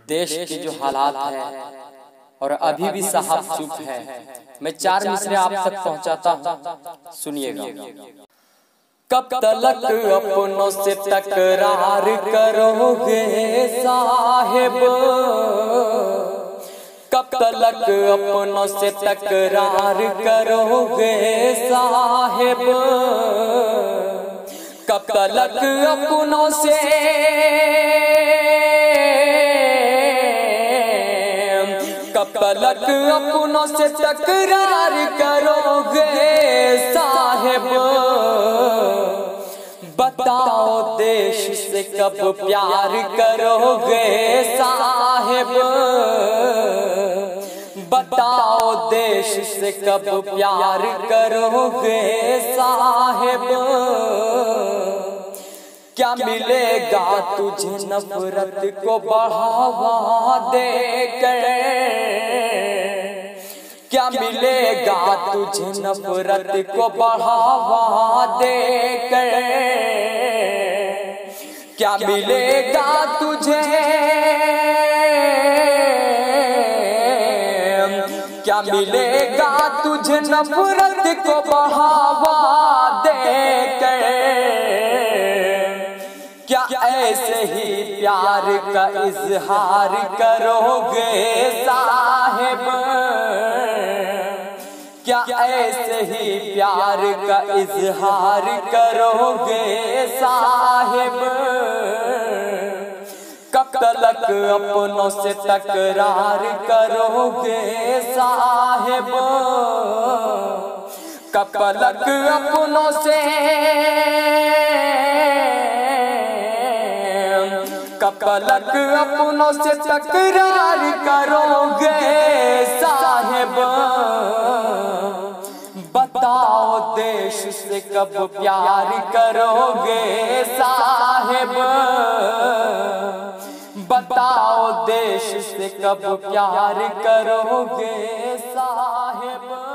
देश के जो हालात है और अभी भी साहब चुप है। मैं 4 मिसरे आप तक पहुंचाता हूं, सुनिएगा। कब तलक अपनों से तकरार करोगे साहिब, कब तलक अपनों से तकरार करोगे साहिब, कब तलक अपनों से कब तलक अपनों से तकरार करोगे साहिब, बताओ देश से कब प्यार करोगे साहिब, बताओ देश से कब प्यार करोगे साहिब। क्या मिलेगा तुझे नफरत को बढ़ावा देकर, क्या मिलेगा तुझे नफरत को बढ़ावा देकर, क्या मिलेगा तुझे, क्या मिलेगा तुझे नफरत को बढ़ावा देकर। क्या ऐसे ही प्यार का इजहार करोगे साहिब, क्या ऐसे ही प्यार का इजहार करोगे साहिब। कब तलक अपनों से तकरार करोगे साहिब, कब तलक अपनों से, कब तलक अपनों से तकरार करोगे साहिब। बताओ देश से कब प्यार करोगे साहिब, बताओ देश से कब प्यार करोगे साहिब।